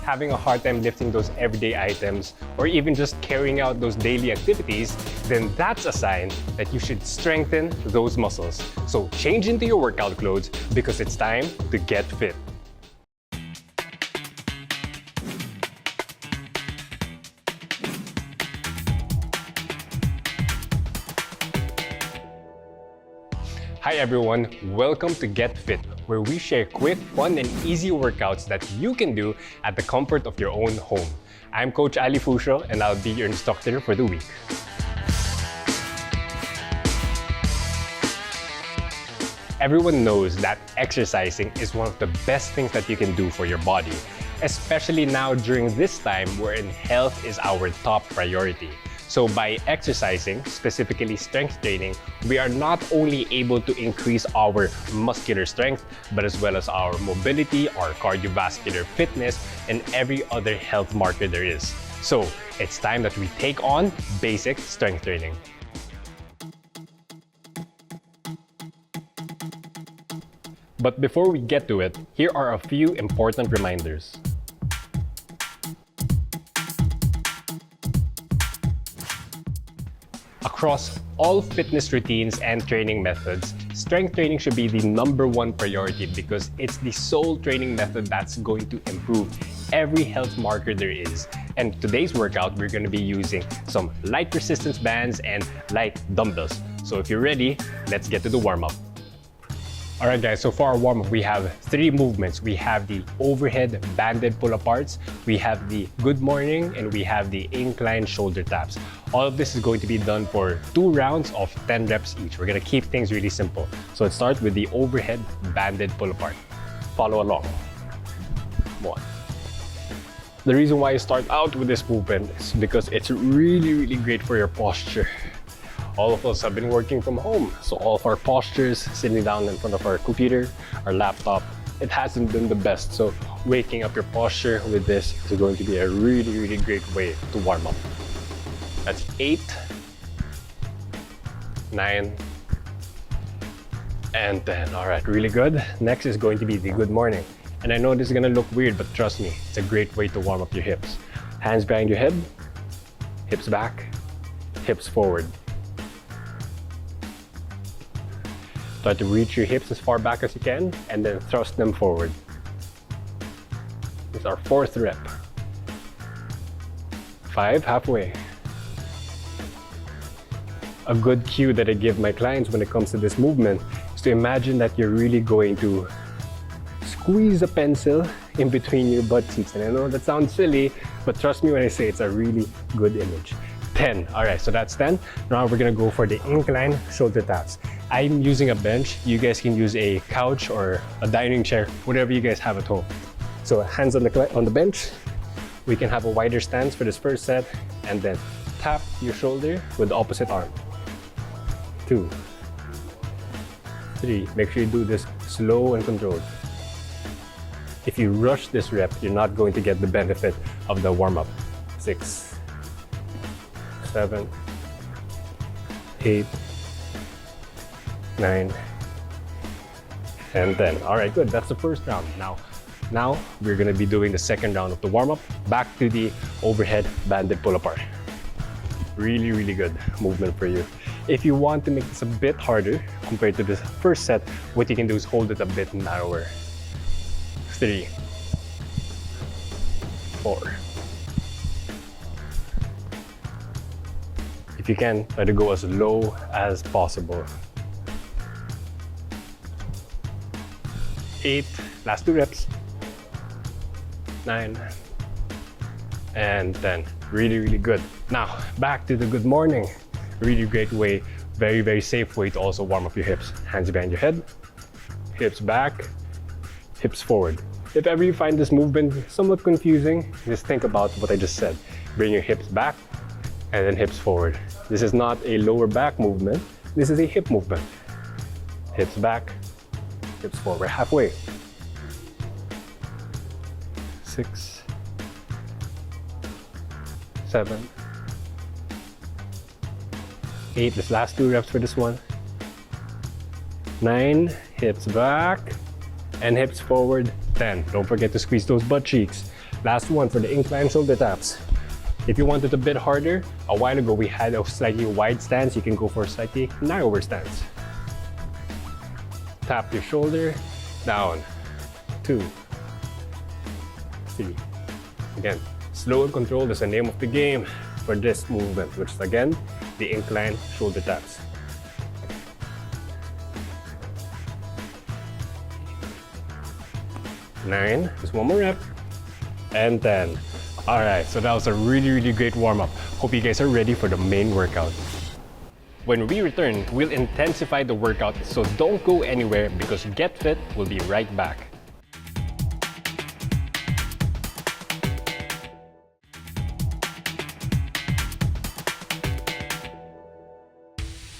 having a hard time lifting those everyday items, or even just carrying out those daily activities, then that's a sign that you should strengthen those muscles. So change into your workout clothes because it's time to get fit. Hi everyone, welcome to Get Fit, where we share quick, fun, and easy workouts that you can do at the comfort of your own home. I'm Coach Ali Fucio, and I'll be your instructor for the week. Everyone knows that exercising is one of the best things that you can do for your body, especially now during this time wherein health is our top priority. So by exercising, specifically strength training, we are not only able to increase our muscular strength, but as well as our mobility, our cardiovascular fitness, and every other health marker there is. So it's time that we take on basic strength training. But before we get to it, here are a few important reminders. Across all fitness routines and training methods, strength training should be the #1 priority because it's the sole training method that's going to improve every health marker there is. And today's workout, we're going to be using some light resistance bands and light dumbbells. So if you're ready, let's get to the warm-up. Alright guys, so for our warm-up, we have 3 movements. We have the overhead banded pull-aparts, we have the good morning, and we have the incline shoulder taps. All of this is going to be done for 2 rounds of 10 reps each. We're going to keep things really simple. So let's start with the overhead banded pull-apart. Follow along. 1. The reason why I start out with this movement is because it's really great for your posture. All of us have been working from home, so all of our postures, sitting down in front of our computer, our laptop, it hasn't been the best. So waking up your posture with this is going to be a really great way to warm up. That's 8, 9, and 10. All right, really good. Next is going to be the good morning. And I know this is gonna look weird, but trust me, it's a great way to warm up your hips. Hands behind your head, hips back, hips forward. Try to reach your hips as far back as you can and then thrust them forward. This is our 4th rep. 5, halfway. A good cue that I give my clients when it comes to this movement is to imagine that you're really going to squeeze a pencil in between your butt cheeks. And I know that sounds silly, but trust me when I say it's a really good image. 10. All right, so that's 10. Now we're gonna go for the incline shoulder taps. I'm using a bench. You guys can use a couch or a dining chair, whatever you guys have at home. So hands on the bench. We can have a wider stance for this first set, and then tap your shoulder with the opposite arm. 2, 3. Make sure you do this slow and controlled. If you rush this rep, you're not going to get the benefit of the warm-up. 6, 7, 8, 9, and 10. All right, good. That's the first round. Now we're going to be doing the second round of the warm-up. Back to the overhead banded pull-apart. Really good movement for you. If you want to make this a bit harder compared to the first set, what you can do is hold it a bit narrower. 3, 4. If you can, try to go as low as possible. 8, last 2 reps. 9, and 10. Really good. Now, back to the good morning. Really great way, very safe way to also warm up your hips. Hands behind your head, hips back, hips forward. If ever you find this movement somewhat confusing, just think about what I just said. Bring your hips back and then hips forward. This is not a lower back movement. This is a hip movement. Hips back, hips forward, halfway. 6, 7, 8. This last 2 reps for this one. 9, hips back and hips forward. 10. Don't forget to squeeze those butt cheeks. Last one for the incline shoulder taps. If you want it a bit harder, a while ago we had a slightly wide stance. You can go for a slightly narrower stance. Tap your shoulder, down, 2, 3. Again, slow and controlled is the name of the game for this movement, which is again, the incline shoulder taps. 9, just one more rep, and 10. All right, so that was a really great warm-up. Hope you guys are ready for the main workout. When we return, we'll intensify the workout, so don't go anywhere because Get Fit will be right back.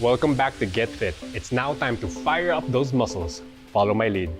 Welcome back to Get Fit. It's now time to fire up those muscles. Follow my lead.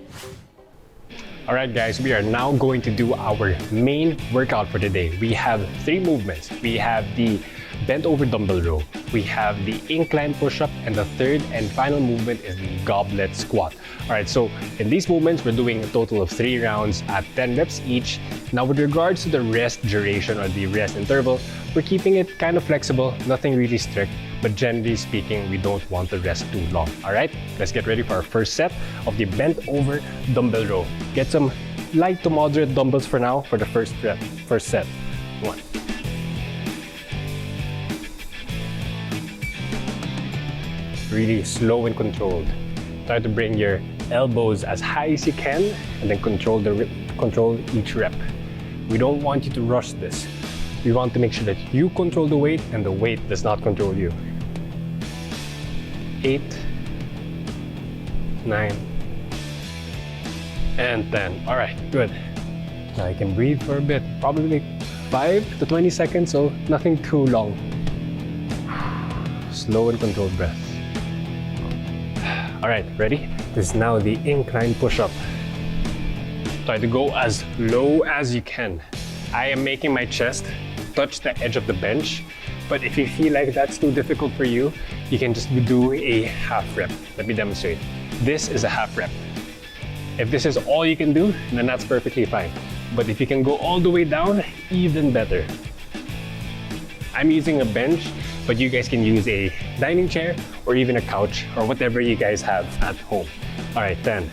All right, guys, we are now going to do our main workout for today. We have 3 movements. We have the bent over dumbbell row. We have the incline push-up, and the third and final movement is the goblet squat. All right, so in these movements, we're doing a total of 3 rounds at 10 reps each. Now, with regards to the rest duration or the rest interval, we're keeping it kind of flexible, nothing really strict, but generally speaking, we don't want to rest too long. All right, let's get ready for our first set of the bent over dumbbell row. Get some light to moderate dumbbells for now for the first set. 1. Really slow and controlled. Try to bring your elbows as high as you can and then control each rep. We don't want you to rush this. We want to make sure that you control the weight and the weight does not control you. 8, 9, and 10. All right, good. Now you can breathe for a bit, probably 5 to 20 seconds, so nothing too long. Slow and controlled breath. All right, ready? This is now the incline push-up. Try to go as low as you can. I am making my chest touch the edge of the bench, but if you feel like that's too difficult for you, you can just do a half rep. Let me demonstrate. This is a half rep. If this is all you can do, then that's perfectly fine. But if you can go all the way down, even better. I'm using a bench, but you guys can use a dining chair or even a couch or whatever you guys have at home. All right, 10.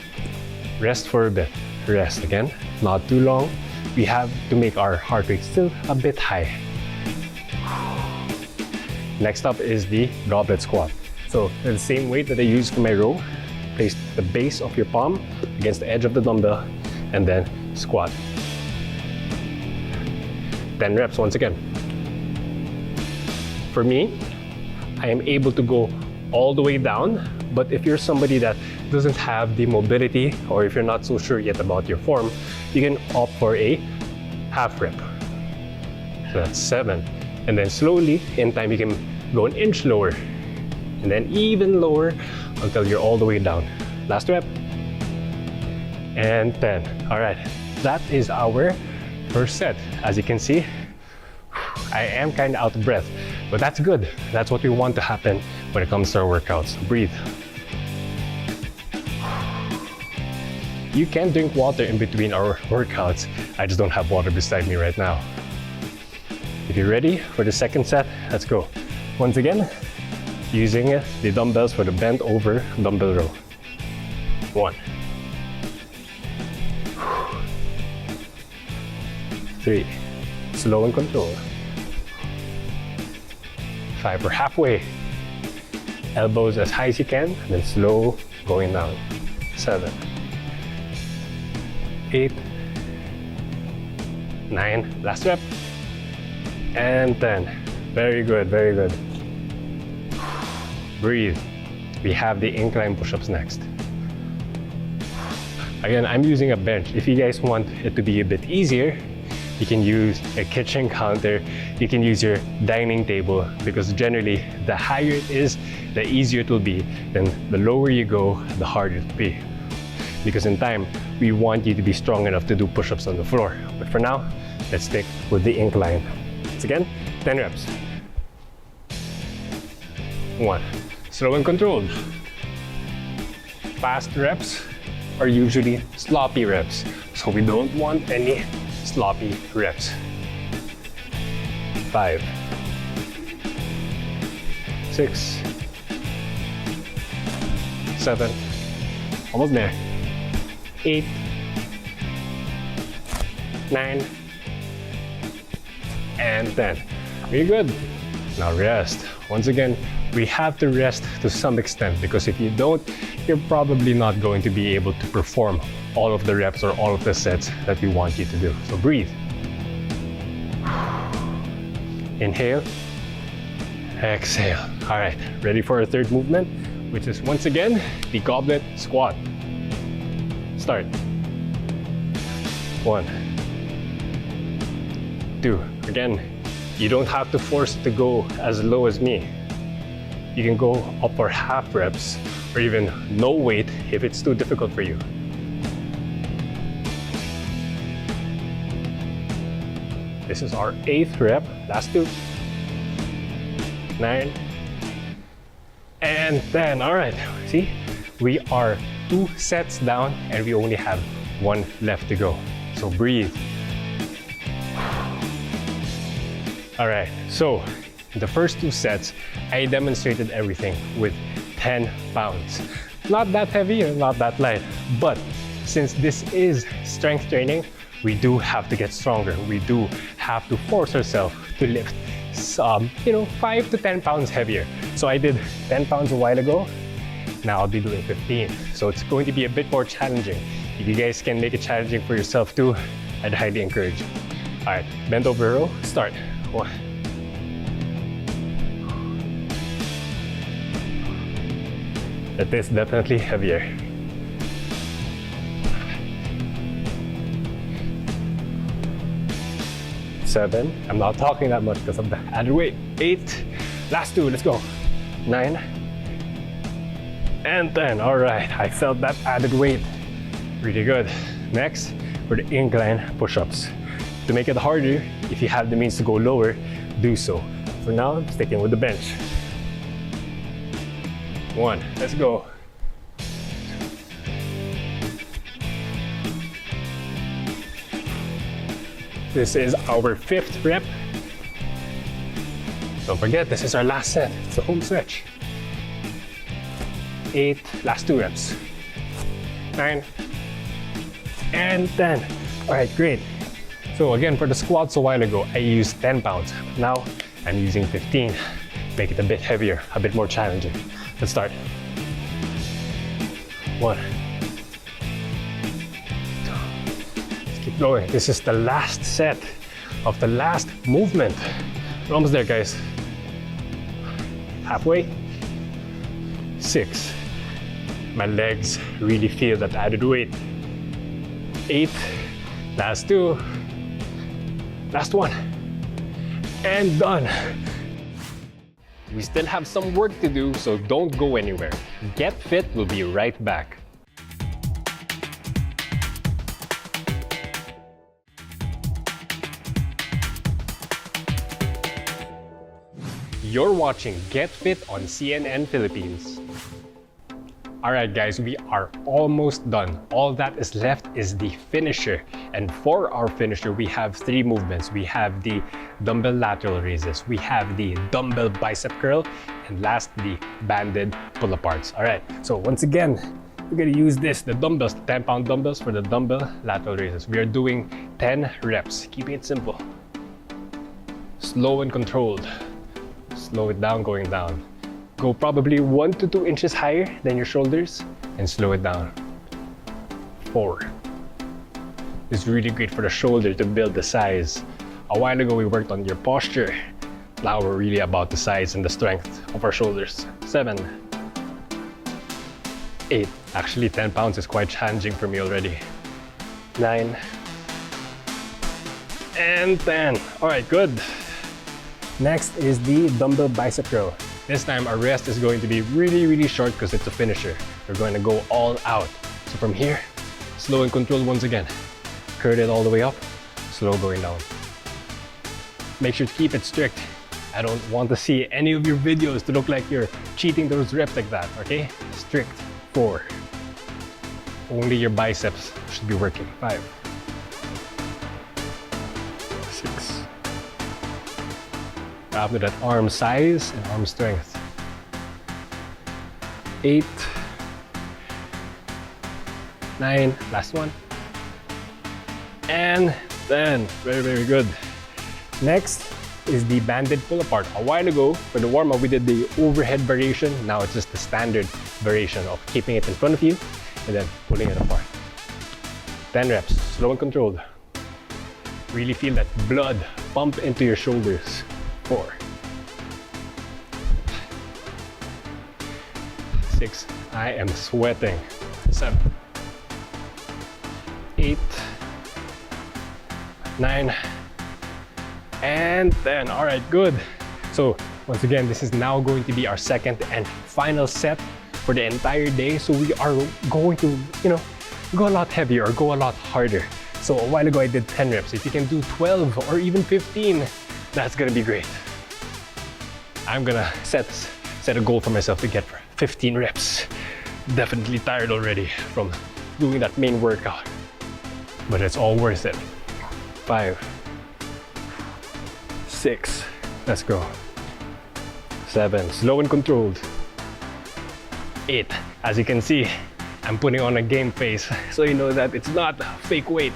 Rest for a bit. Rest again, not too long. We have to make our heart rate still a bit high. Next up is the goblet squat. So the same weight that I use for my row, place the base of your palm against the edge of the dumbbell and then squat. 10 reps once again. For me, I am able to go all the way down, but if you're somebody that doesn't have the mobility or if you're not so sure yet about your form, you can opt for a half rep. So that's 7. And then slowly, in time, you can go an inch lower and then even lower until you're all the way down. Last rep. And 10. All right, that is our first set. As you can see, I am kind of out of breath, but that's good. That's what we want to happen when it comes to our workouts. Breathe. You can drink water in between our workouts. I just don't have water beside me right now. If you're ready for the second set, let's go. Once again, using the dumbbells for the bent over dumbbell row. 1. 3. Slow and controlled. 5. We're halfway. Elbows as high as you can, and then slow going down. 7. 8, 9, last rep, and 10. Very good, very good. Breathe. We have the incline push-ups next. Again, I'm using a bench. If you guys want it to be a bit easier, you can use a kitchen counter, you can use your dining table, because generally, the higher it is, the easier it will be. Then the lower you go, the harder it will be. Because in time, we want you to be strong enough to do push-ups on the floor. But for now, let's stick with the incline. Once again, 10 reps. 1. Slow and controlled. Fast reps are usually sloppy reps, so we don't want any sloppy reps. 5, 6, 7, almost there. 8, 9, and 10. Very good. Now rest. Once again, we have to rest to some extent because if you don't, you're probably not going to be able to perform all of the reps or all of the sets that we want you to do. So breathe. Inhale. Exhale. All right, ready for our third movement, which is once again the goblet squat. Start. 1, 2. Again, you don't have to force it to go as low as me. You can go up for half reps or even no weight if it's too difficult for you. This is our 8th rep. Last 2. 9 and 10. All right, see, we are 2 sets down and we only have 1 left to go. So breathe. All right, so the first 2 sets, I demonstrated everything with 10 pounds. Not that heavy or not that light, but since this is strength training, we do have to get stronger. We do have to force ourselves to lift some, 5 to 10 pounds heavier. So I did 10 pounds a while ago. Now I'll be doing 15. So it's going to be a bit more challenging. If you guys can make it challenging for yourself too, I'd highly encourage you. All right, bend over row, start. 1. That is definitely heavier. 7. I'm not talking that much because of the added weight. 8. Last 2, let's go. 9 and 10. All right, I felt that added weight. Really good. Next, for the incline push-ups. To make it harder, if you have the means to go lower, do so. For now, I'm sticking with the bench. 1, let's go. This is our 5th rep. Don't forget, this is our last set. It's a home stretch. 8, last 2 reps. 9 and 10. All right, great. So again, for the squats a while ago, I used 10 pounds. Now I'm using 15. Make it a bit heavier, a bit more challenging. Let's start. 1, 2. Let's keep going. This is the last set of the last movement. We're almost there, guys. Halfway. 6. My legs really feel that added weight. 8. Last 2. Last 1. And done. We still have some work to do, so don't go anywhere. Get Fit will be right back. You're watching Get Fit on CNN Philippines. Alright guys, we are almost done. All that is left is the finisher. And for our finisher, we have 3 movements. We have the dumbbell lateral raises, we have the dumbbell bicep curl, and last, the banded pull-aparts. Alright, so once again, we're gonna use the dumbbells, 10-pound dumbbells for the dumbbell lateral raises. We are doing 10 reps, keeping it simple. Slow and controlled. Slow it down, going down. Go probably 1 to 2 inches higher than your shoulders and slow it down. 4. It's really great for the shoulder to build the size. A while ago, we worked on your posture. Now we're really about the size and the strength of our shoulders. 7. 8. Actually, 10 pounds is quite challenging for me already. 9. And 10. All right, good. Next is the dumbbell bicep curl. This time our rest is going to be really short because it's a finisher. We're going to go all out. So from here, slow and controlled once again. Curl it all the way up, slow going down. Make sure to keep it strict. I don't want to see any of your videos to look like you're cheating those reps like that, okay? Strict. 4. Only your biceps should be working. 5. After that, arm size and arm strength. 8, 9, last one. And 10. Very, very good. Next is the banded pull apart. A while ago, for the warm-up, we did the overhead variation. Now it's just the standard variation of keeping it in front of you and then pulling it apart. 10 reps, slow and controlled. Really feel that blood pump into your shoulders. 4, 6, I am sweating. 7, 8, 9, and 10. All right, good. So once again, this is now going to be our second and final set for the entire day. So we are going to, go a lot heavier or go a lot harder. So a while ago I did 10 reps. If you can do 12 or even 15, that's gonna be great. I'm gonna set a goal for myself to get 15 reps. Definitely tired already from doing that main workout, but it's all worth it. 5, 6, let's go. 7, slow and controlled. 8, as you can see, I'm putting on a game face, so you know that it's not fake weight.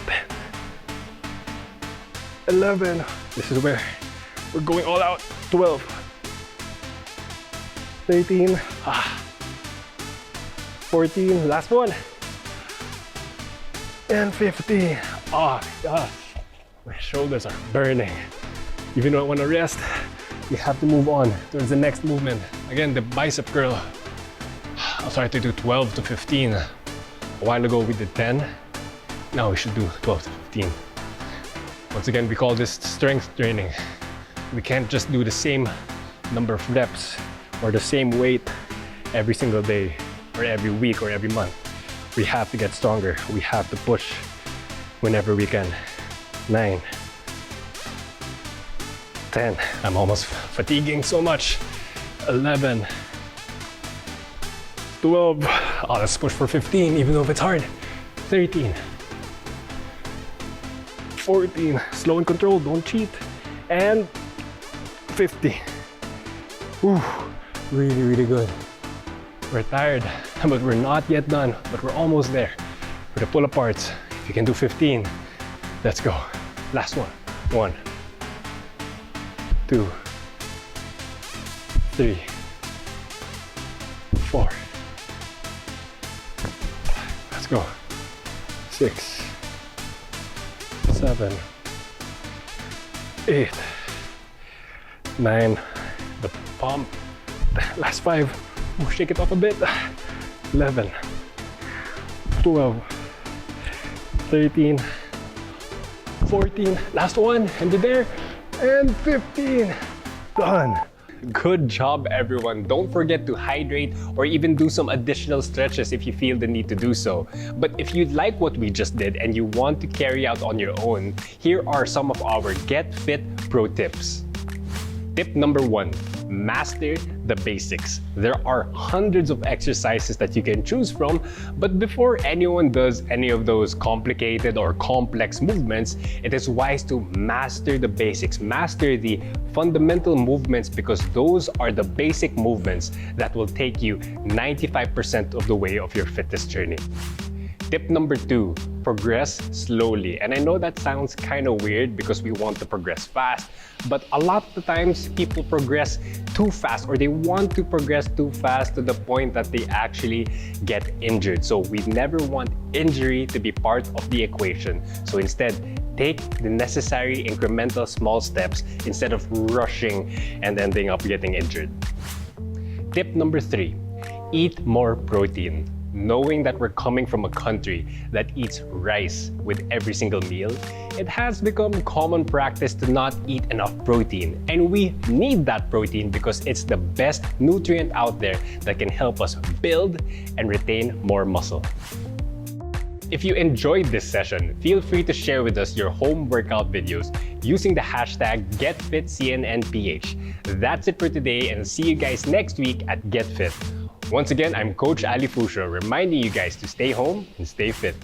10, 11, this is where we're going all out. 12, 13, 14, last one, and 15. Oh my gosh, my shoulders are burning. Even though I want to rest, we have to move on towards the next movement. Again, the bicep curl. I'll try to do 12 to 15. A while ago we did 10. Now we should do 12 to 15. Once again, we call this strength training. We can't just do the same number of reps or the same weight every single day or every week or every month. We have to get stronger. We have to push whenever we can. 9, 10. I'm almost fatiguing so much. 11, 12. Oh, let's push for 15, even though it's hard. 13, 14. Slow and controlled, don't cheat. And 15. Whew, really, really good. We're tired, but we're not yet done, but we're almost there. For the pull-aparts, if you can do 15, let's go. Last one. 1, 2, 3, 4. Let's go. 6, 7, 8, 9. The pump. Last 5. Ooh, shake it off a bit. 11, 12, 13, 14. Last one. And there. And 15. Done. Good job, everyone. Don't forget to hydrate or even do some additional stretches if you feel the need to do so. But if you like what we just did and you want to carry out on your own, here are some of our Get Fit Pro tips. Tip number 1, master the basics. There are hundreds of exercises that you can choose from, but before anyone does any of those complicated or complex movements, it is wise to master the basics, master the fundamental movements, because those are the basic movements that will take you 95% of the way of your fitness journey. Tip number 2, progress slowly. And I know that sounds kind of weird because we want to progress fast, but a lot of the times people progress too fast, or they want to progress too fast to the point that they actually get injured. So we never want injury to be part of the equation. So instead, take the necessary incremental small steps instead of rushing and ending up getting injured. Tip number 3, eat more protein. Knowing that we're coming from a country that eats rice with every single meal, it has become common practice to not eat enough protein. And we need that protein because it's the best nutrient out there that can help us build and retain more muscle. If you enjoyed this session, feel free to share with us your home workout videos using the hashtag GetFitCNNPH. That's it for today, and see you guys next week at Get Fit. Once again, I'm Coach Ali Fucio, reminding you guys to stay home and stay fit.